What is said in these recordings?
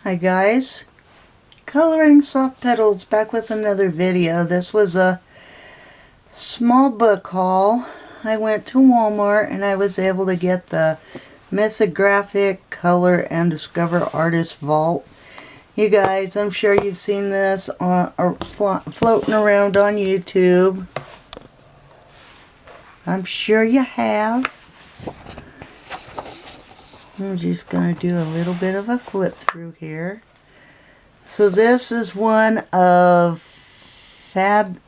Hi guys, Coloring Soft Petals back with another video. This was a small book haul. I went to Walmart and I was able to get the Mythographic Color and Discover Artist Vault. You guys, I'm sure you've seen this floating around on YouTube. I'm sure you have. I'm just going to do a little bit of a flip through here. So this is one of Fabiana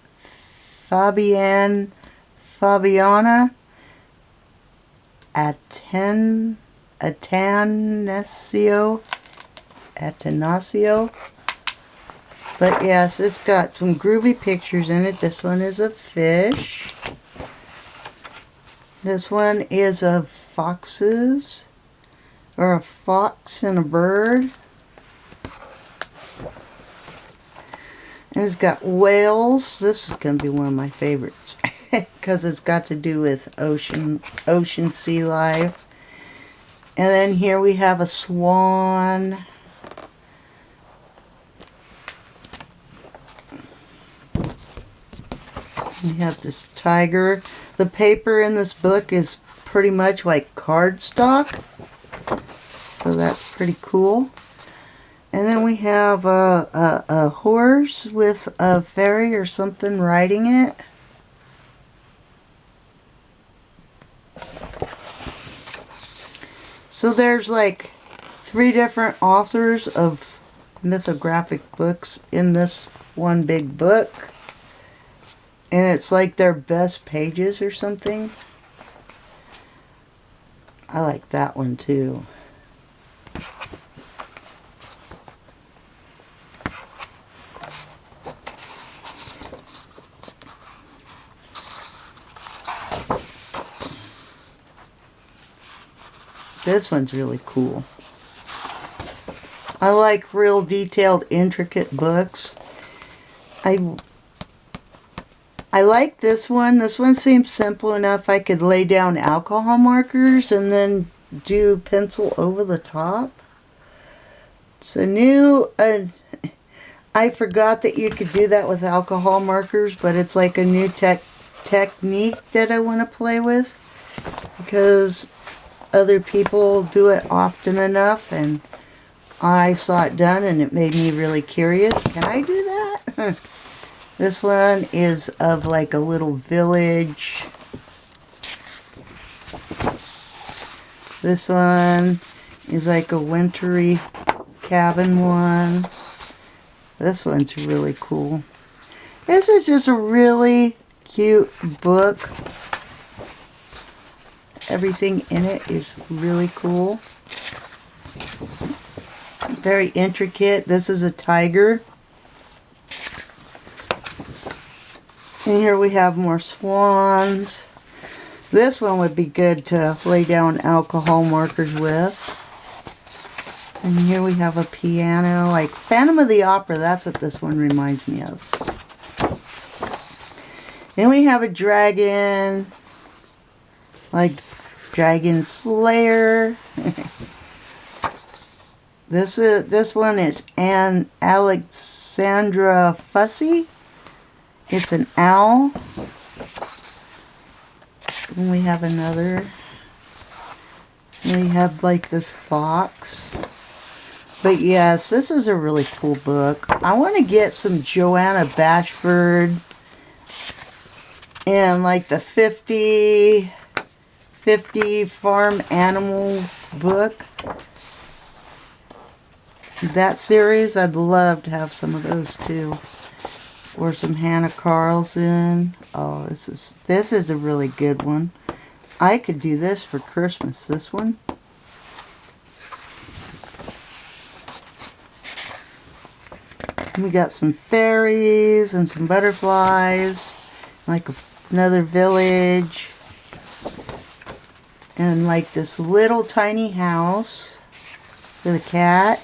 Atanasio. But yes, it's got some groovy pictures in it. This one is a fish. This one is of foxes. Or a fox and a bird. And it's got whales. This is going to be one of my favorites because it's got to do with ocean sea life. And then here we have a swan. We have this tiger. The paper in this book is pretty much like cardstock. So that's pretty cool. And then we have a horse with a fairy or something riding it. So there's like 3 different authors of mythographic books in this one big book. And it's like their best pages or something. I like that one too. This one's really cool. I like real detailed, intricate books. I like this one. This one seems simple enough. I could lay down alcohol markers and then do pencil over the top. It's a new... I forgot that you could do that with alcohol markers, but it's like a new technique that I want to play with. Because other people do it often enough, and I saw it done and it made me really curious. Can I do that? This one is of like a little village. This one is like a wintry cabin one. This one's really cool. This is just a really cute book. Everything in it is really cool. Very intricate. This is a tiger. And here we have more swans. This one would be good to lay down alcohol markers with. And here we have a piano, like Phantom of the Opera. That's what this one reminds me of. Then we have a dragon, like Dragon Slayer. This one is Alexandra Fussy. It's an owl. And we have another. We have like this fox. But yes, this is a really cool book. I want to get some Joanna Bashford and like the 50 farm animal book. That series, I'd love to have some of those too. Or some Hannah Carlson. Oh, this is a really good one. I could do this for Christmas, this one. We got some fairies and some butterflies, like another village, and like this little tiny house with a cat.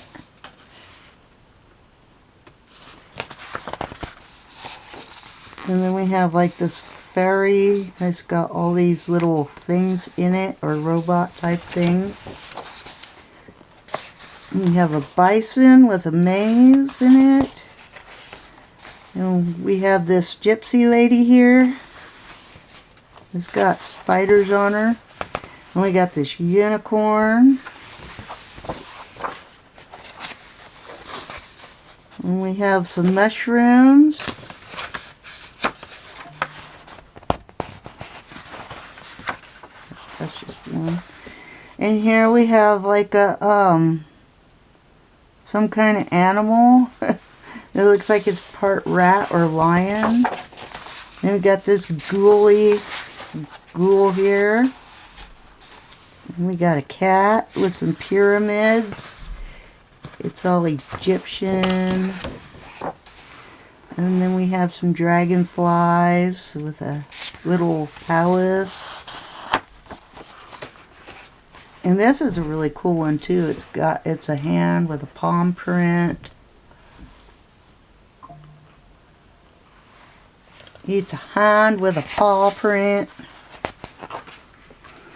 And then we have like this fairy that's got all these little things in it, or robot type thing. We have a bison with a maze in it. And we have this gypsy lady here. It's got spiders on her. And we got this unicorn. And we have some mushrooms. That's just one. And here we have like a some kind of animal. It looks like it's part rat or lion. And we got this ghoul here. And we got a cat with some pyramids. It's all Egyptian. And then we have some dragonflies with a little palace. And this is a really cool one too. It's a hand with a palm print. It's a hand with a paw print.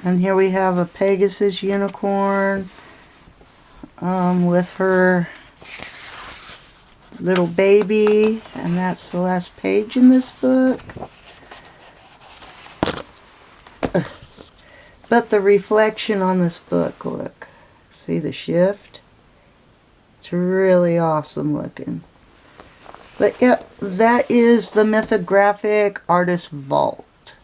And here we have a Pegasus unicorn with her little baby. And that's the last page in this book. But the reflection on this book, look. See the shift? It's really awesome looking. But yep, that is the Mythographic Artist Vault.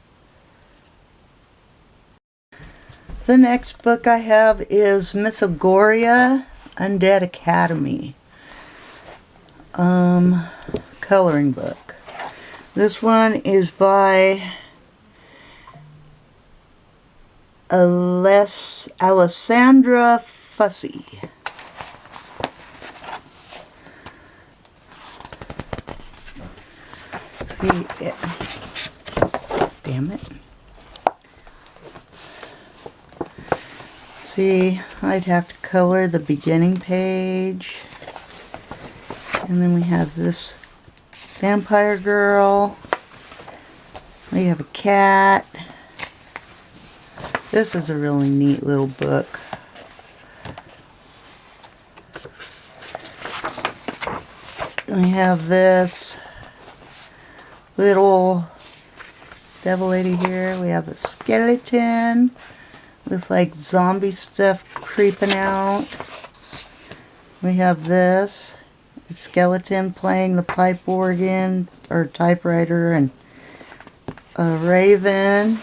The next book I have is Mythogoria Undead Academy. Coloring book. This one is by Alessandra Fussy. Damn it. See, I'd have to color the beginning page. And then we have this vampire girl. We have a cat. This is a really neat little book. We have this little devil lady here. We have a skeleton with like zombie stuff creeping out. We have this skeleton playing the pipe organ or typewriter, and a raven.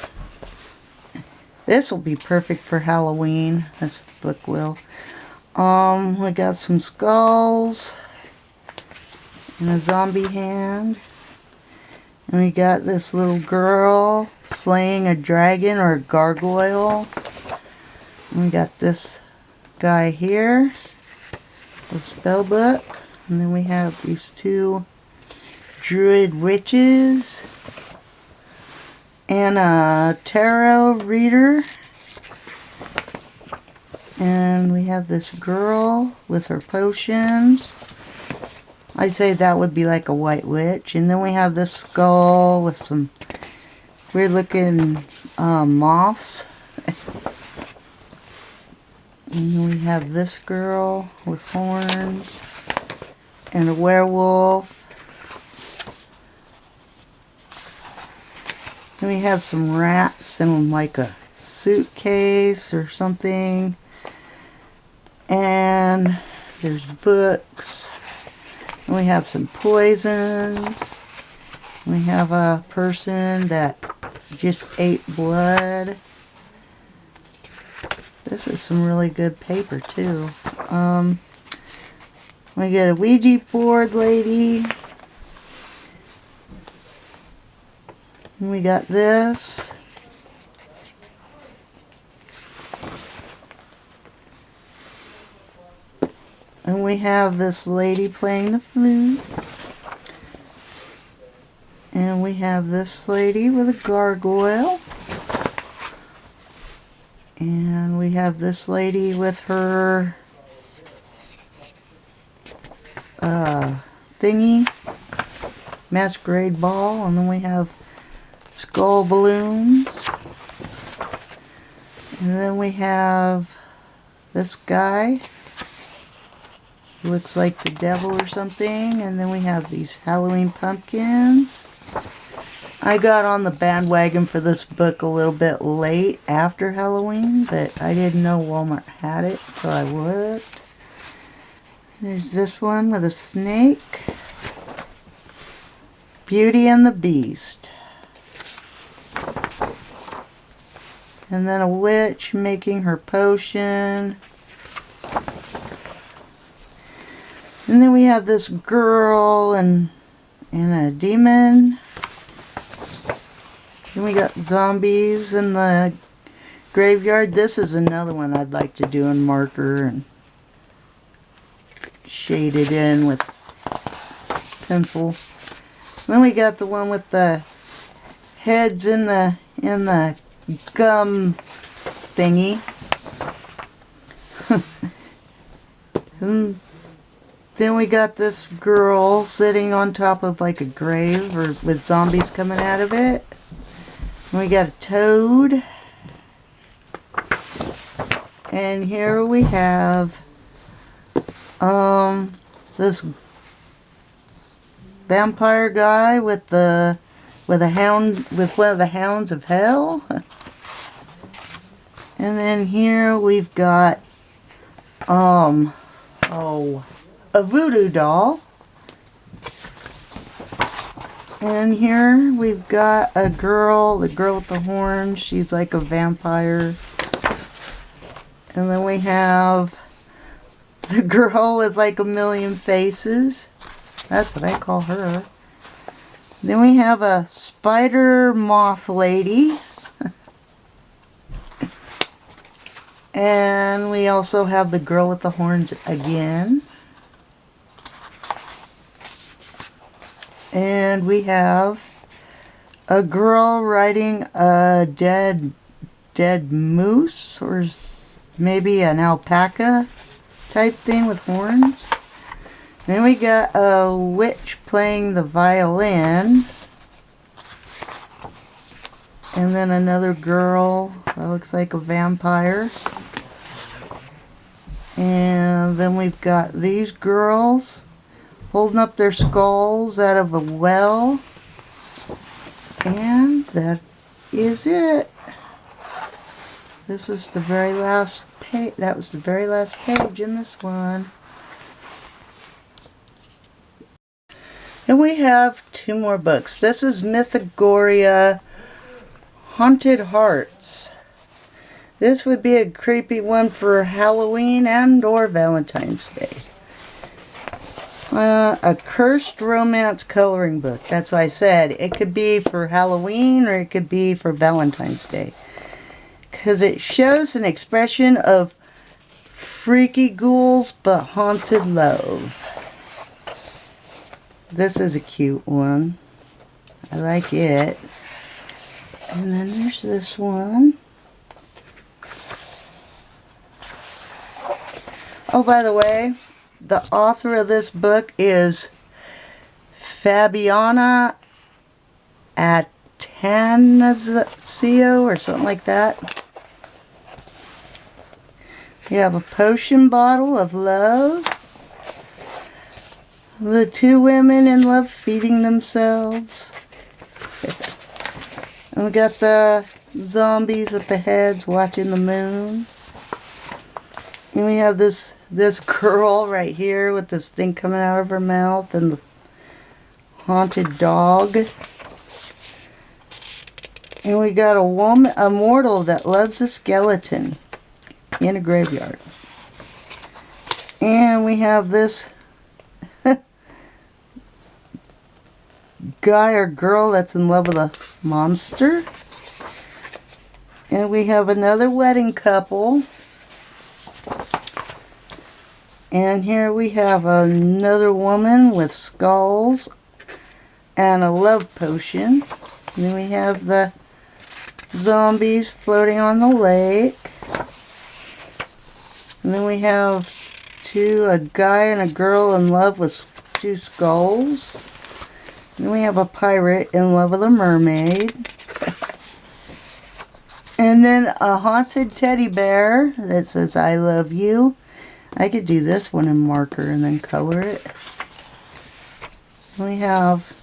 This will be perfect for Halloween. This book will. We got some skulls and a zombie hand. And we got this little girl slaying a dragon or a gargoyle. And we got this guy here, the spell book. And then we have these two druid witches and a tarot reader. And we have this girl with her potions. I say that would be like a white witch. And then we have this skull with some weird looking moths. And then we have this girl with horns and a werewolf. And we have some rats in like a suitcase or something. And there's books. And we have some poisons. We have a person that just ate blood. This is some really good paper too. We get a Ouija board lady. And we got this. And we have this lady playing the flute. And we have this lady with a gargoyle. And we have this lady with her thingy, masquerade ball. And then we have skull balloons. And then we have this guy looks like the devil or something. And then we have these Halloween pumpkins. I got on the bandwagon for this book a little bit late after Halloween, but I didn't know Walmart had it, so I looked. There's this one with a snake. Beauty and the Beast. And then a witch making her potion. And then we have this girl and a demon. Then we got zombies in the graveyard. This is another one I'd like to do in marker and shade it in with pencil. Then we got the one with the heads in the gum thingy. And then we got this girl sitting on top of like a grave or with zombies coming out of it. And we got a toad. And here we have this vampire guy with a hound, with one of the hounds of hell. And then here we've got a voodoo doll. And here we've got a girl, the girl with the horns. She's like a vampire. And then we have the girl with like a million faces. That's what I call her. Then we have a spider moth lady. And we also have the girl with the horns again. And we have a girl riding a dead moose, or maybe an alpaca type thing with horns. Then we got a witch playing the violin. And then another girl that looks like a vampire. And then we've got these girls holding up their skulls out of a well. And that is it. This was the very last page. That was the very last page in this one. And we have two more books. This is Mythographichaul Haunted Hearts. This would be a creepy one for Halloween and or Valentine's Day. A cursed romance coloring book. That's why I said it could be for Halloween or it could be for Valentine's Day. Because it shows an expression of freaky ghouls but haunted love. This is a cute one. I like it. And then there's this one. Oh, by the way, the author of this book is Fabiana Atanasio or something like that. You have a potion bottle of love. The two women in love feeding themselves. And we got the zombies with the heads watching the moon. And we have this girl right here with this thing coming out of her mouth and the haunted dog. And we got a woman, a mortal that loves a skeleton in a graveyard. And we have this guy or girl that's in love with a monster. And we have another wedding couple. And here we have another woman with skulls and a love potion. And then we have the zombies floating on the lake. And then we have a guy and a girl in love with two skulls. And then we have a pirate in love with a mermaid. And then a haunted teddy bear that says I love you. I could do this one in marker and then color it. We have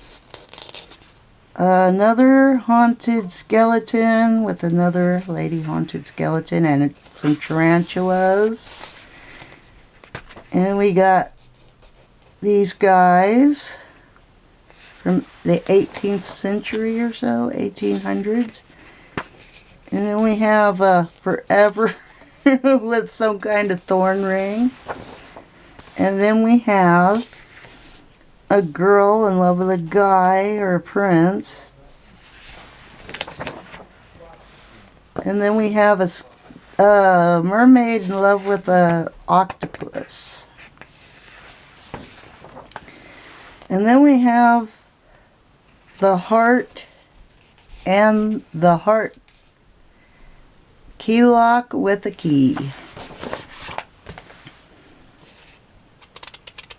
another haunted skeleton with another lady haunted skeleton and some tarantulas. And we got these guys from the 18th century or so, 1800s. And then we have a forever with some kind of thorn ring. And then we have a girl in love with a guy or a prince. And then we have a mermaid in love with a octopus. And then we have the heart and the heart key lock with a key.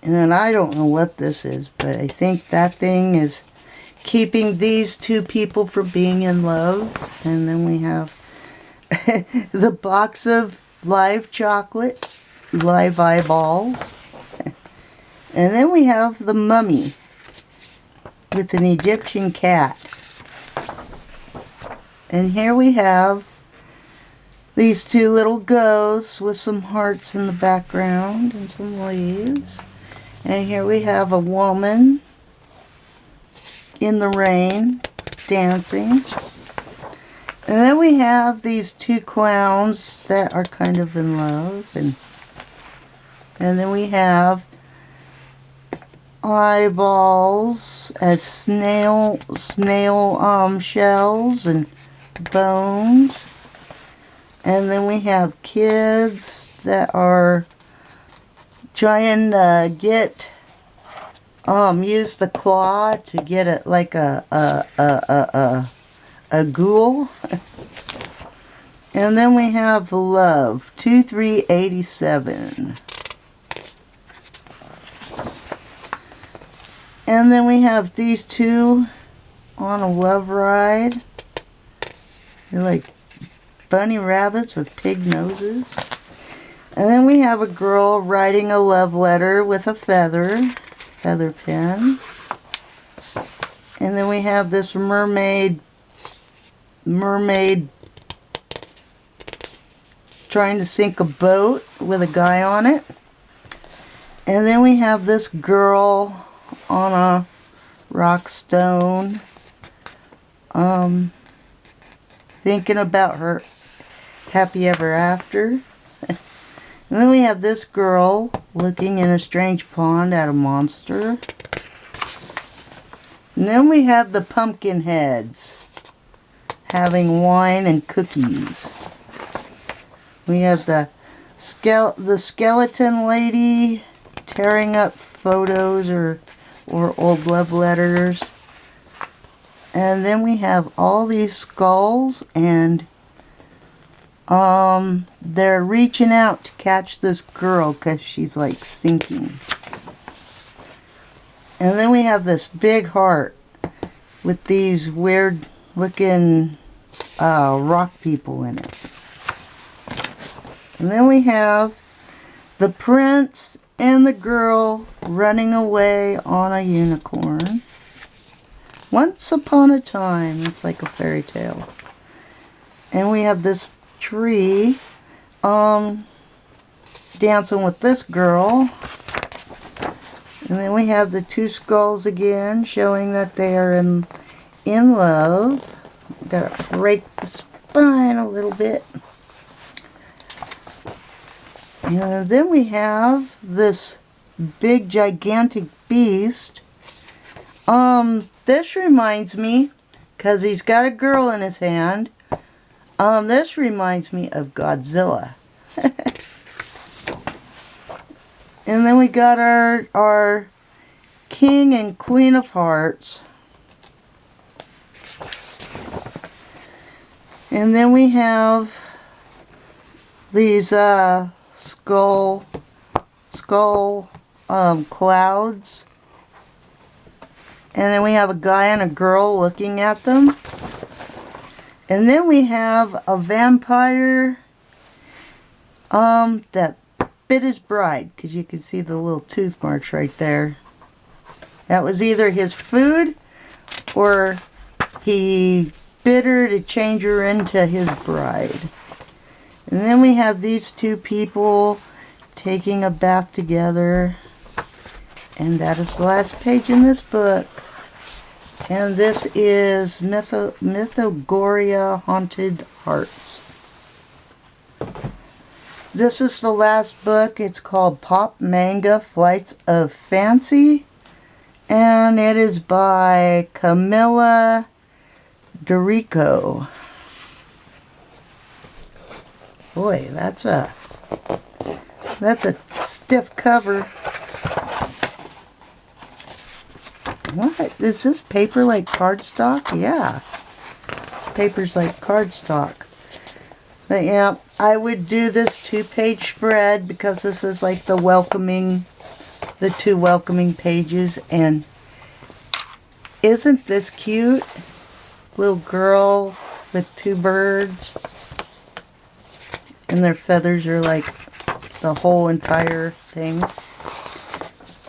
And then I don't know what this is, but I think that thing is keeping these two people from being in love. And then we have the box of live chocolate, live eyeballs. And then we have the mummy with an Egyptian cat. And here we have these two little ghosts with some hearts in the background and some leaves. And here we have a woman in the rain dancing. And then we have these two clowns that are kind of in love. And then we have eyeballs as snail shells and bones. And then we have kids that are trying to use the claw to get it like a ghoul. And then we have love, 2387. And then we have these two on a love ride. They're like bunny rabbits with pig noses. And then we have a girl writing a love letter with a feather pen. And then we have this mermaid trying to sink a boat with a guy on it. And then we have this girl on a rock stone thinking about her happy ever after. And then we have this girl looking in a strange pond at a monster. And then we have the pumpkin heads having wine and cookies. We have the skeleton lady tearing up photos or old love letters. And then we have all these skulls, and they're reaching out to catch this girl because she's like sinking. And then we have this big heart with these weird looking rock people in it. And then we have the prince and the girl running away on a unicorn. Once upon a time. It's like a fairy tale. And we have this tree dancing with this girl. And then we have the two skulls again, showing that they are in love. Gotta break the spine a little bit. And then we have this big gigantic beast. This reminds me, because he's got a girl in his hand, this reminds me of Godzilla. And then we got our King and Queen of Hearts. And then we have these skull clouds. And then we have a guy and a girl looking at them. And then we have a vampire that bit his bride, because you can see the little tooth marks right there. That was either his food or he bit her to change her into his bride. And then we have these two people taking a bath together. And that is the last page in this book. And this is Mythographichaul Haunted Hearts. This is the last book. It's called Pop Manga Flights of Fancy. And it is by Camilla Dorico. Boy, that's a stiff cover. What? Is this paper like cardstock? Yeah. This paper's like cardstock. But yeah, I would do this 2-page spread because this is like the two welcoming pages. And isn't this cute? Little girl with two birds. And their feathers are like the whole entire thing.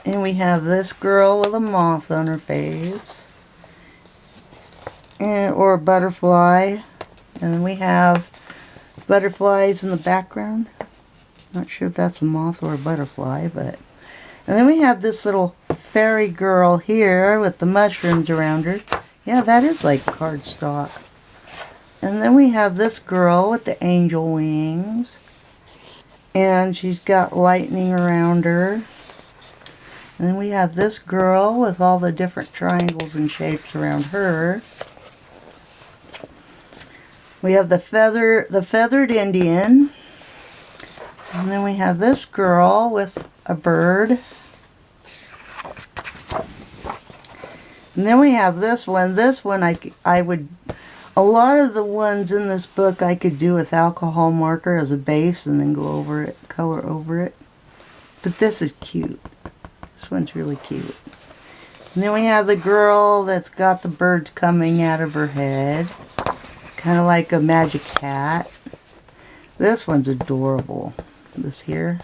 And we have this girl with a moth on her face. Or a butterfly. And then we have butterflies in the background. Not sure if that's a moth or a butterfly, but... And then we have this little fairy girl here with the mushrooms around her. Yeah, that is like cardstock. And then we have this girl with the angel wings. And she's got lightning around her. And then we have this girl with all the different triangles and shapes around her. We have the feathered Indian. And then we have this girl with a bird. And then we have this one. This one I would... A lot of the ones in this book I could do with alcohol marker as a base and then go over it, color over it. But this is cute. This one's really cute. And then we have the girl that's got the birds coming out of her head. Kind of like a magic cat. This one's adorable. This here.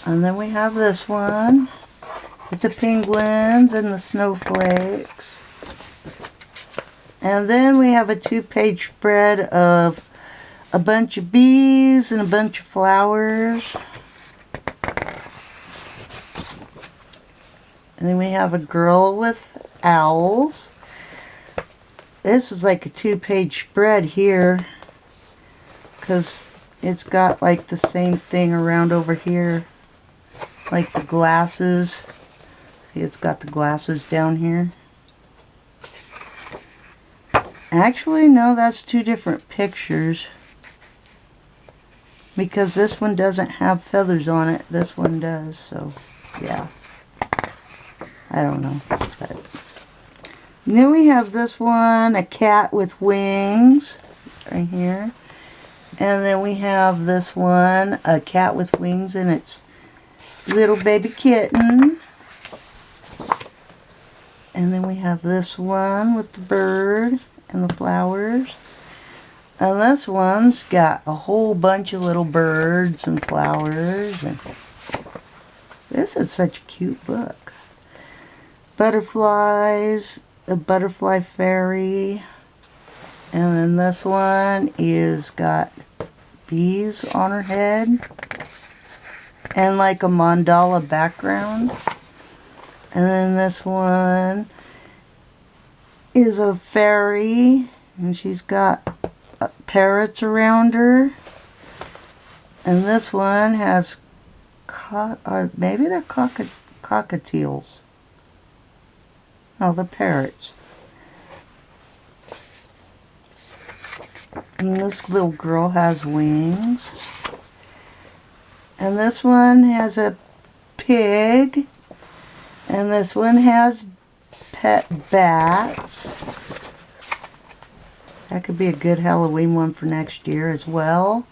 And then we have this one with the penguins and the snowflakes. And then we have a 2-page spread of a bunch of bees and a bunch of flowers. And then we have a girl with owls. This is like a 2-page spread here, because it's got like the same thing around over here. Like the glasses. See, it's got the glasses down here. Actually, no, that's 2 different pictures. Because this one doesn't have feathers on it. This one does, so yeah. I don't know. But. And then we have this one, a cat with wings, right here. And then we have this one, a cat with wings and its little baby kitten. And then we have this one with the bird and the flowers. And this one's got a whole bunch of little birds and flowers. And this is such a cute book. Butterflies, a butterfly fairy. And then this one is got bees on her head. And like a mandala background. And then this one is a fairy. And she's got parrots around her. And this one has, or maybe they're cockatiels. Oh, the parrots. And this little girl has wings. And this one has a pig. And this one has pet bats. That could be a good Halloween one for next year as well.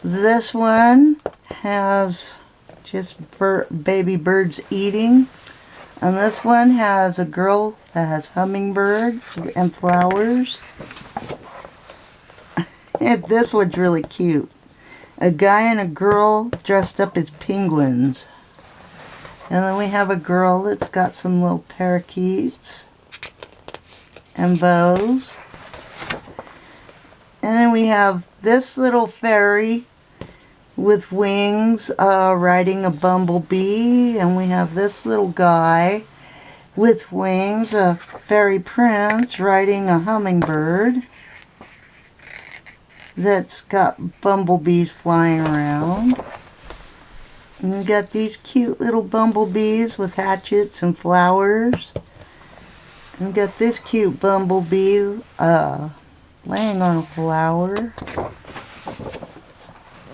This one has just baby birds eating. And this one has a girl that has hummingbirds and flowers. And this one's really cute. a guy and a girl dressed up as penguins. And then we have a girl that's got some little parakeets and bows. And then we have this little fairy with wings riding a bumblebee. And we have this little guy with wings, a fairy prince riding a hummingbird that's got bumblebees flying around. And we got these cute little bumblebees with hatchets and flowers. And we got this cute bumblebee laying on a flower.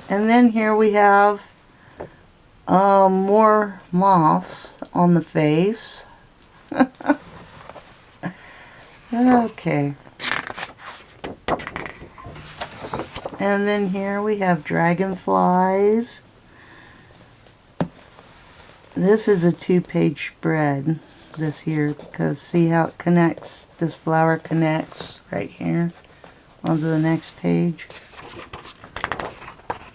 And then here we have more moths on the face. Okay. And then here we have dragonflies. This is a 2-page spread, this here, because see how it connects, this flower connects right here onto the next page.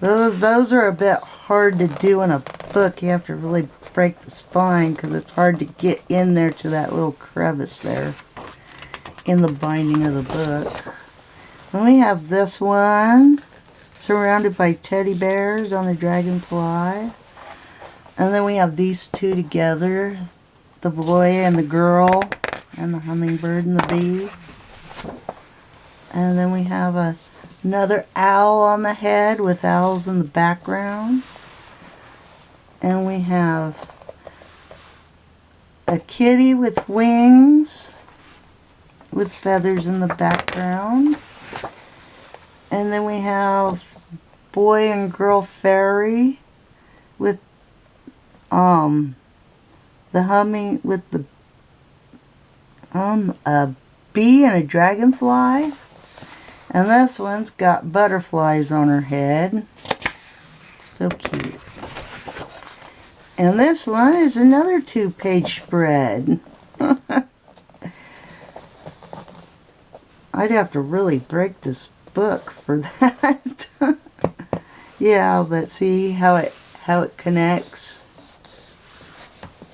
Those are a bit hard to do in a book. You have to really break the spine because it's hard to get in there to that little crevice there in the binding of the book. Then we have this one surrounded by teddy bears on a dragonfly. And then we have these two together, the boy and the girl, and the hummingbird and the bee. And then we have another owl on the head with owls in the background. And we have a kitty with wings with feathers in the background. And then we have boy and girl fairy with a bee and a dragonfly. And this one's got butterflies on her head. So cute. And this one is another 2-page spread. I'd have to really break this book for that. Yeah, but see how it connects.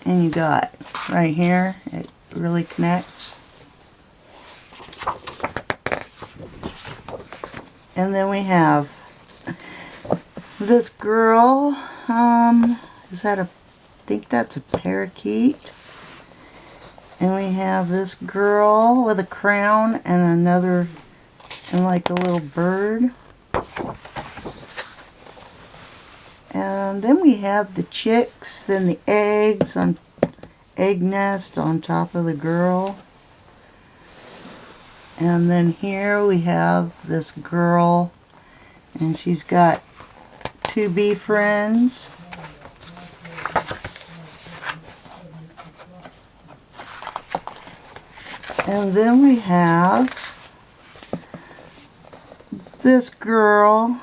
And you got right here, it really connects. And then we have this girl, I think that's a parakeet. And we have this girl with a crown and another, and like a little bird. And then we have the chicks and the eggs on egg nest on top of the girl. And then here we have this girl, and she's got 2 bee friends. And then we have this girl,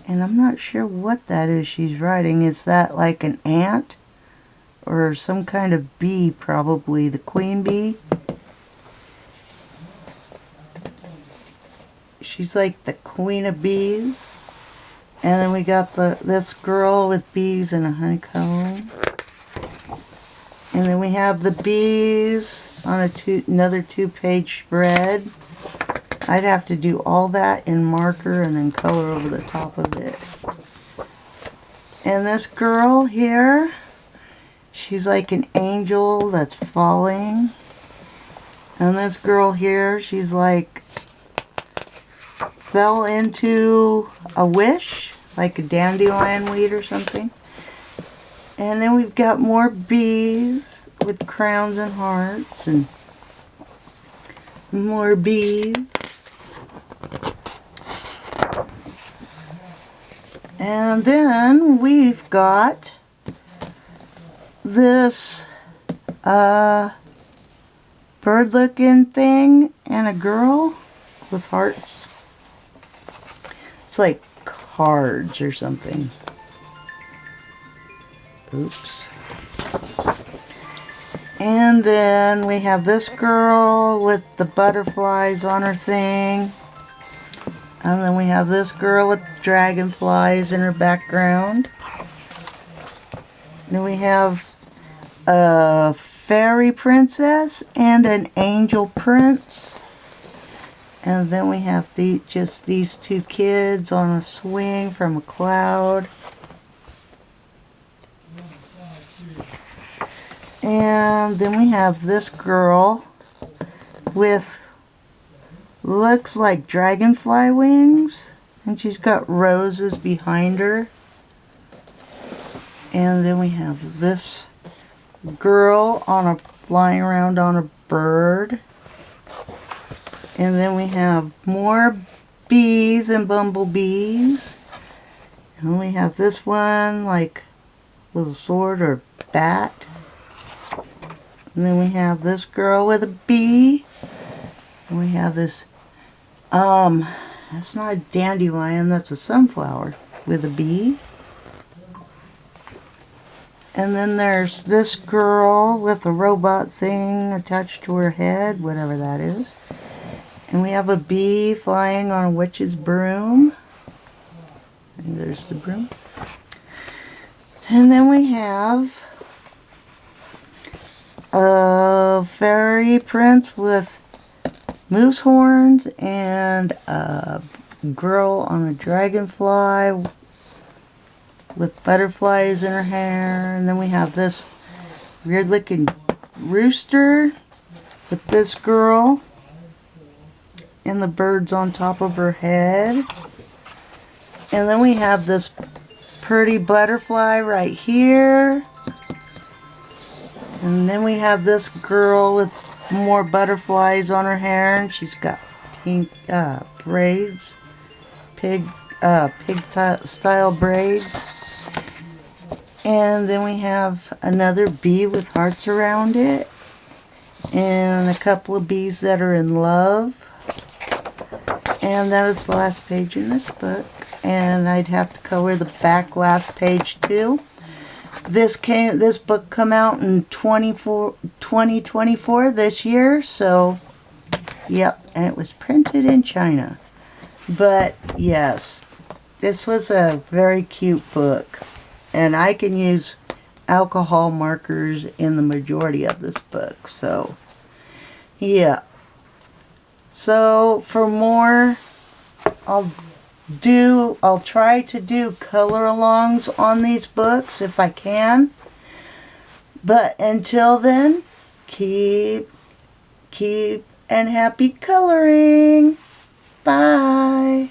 and I'm not sure what that is she's riding. Is that like an ant or some kind of bee, probably the queen bee? She's like the queen of bees. And then we got this girl with bees and a honeycomb. And then we have the bees on another 2-page spread. I'd have to do all that in marker and then color over the top of it. And this girl here, she's like an angel that's falling. And this girl here, she's like fell into a wish, like a dandelion weed or something. And then we've got more bees with crowns and hearts, and more bees. And then we've got this bird-looking thing and a girl with hearts. It's like cards or something. Oops. And then we have this girl with the butterflies on her thing. And then we have this girl with dragonflies in her background. Then we have a fairy princess and an angel prince. And then we have just these two kids on a swing from a cloud. And then we have this girl with, looks like dragonfly wings. And she's got roses behind her. And then we have this girl flying around on a bird. And then we have more bees and bumblebees. And we have this one like with a sword or bat. And then we have this girl with a bee. And we have this, that's not a dandelion, that's a sunflower with a bee. And then there's this girl with a robot thing attached to her head, whatever that is. And we have a bee flying on a witch's broom. And there's the broom. And then we have a fairy prince with moose horns and a girl on a dragonfly with butterflies in her hair. And then we have this weird looking rooster with this girl and the birds on top of her head. And then we have this pretty butterfly right here. And then we have this girl with more butterflies on her hair, and she's got pink braids, pig style braids. And then we have another bee with hearts around it, and a couple of bees that are in love. And that is the last page in this book. And I'd have to color the back last page too. This book come out in 2024 this year. So, yep. And it was printed in China. But, yes. This was a very cute book. And I can use alcohol markers in the majority of this book. So, yeah. So for more, I'll try to do color alongs on these books if I can. But until then, keep and happy coloring. Bye.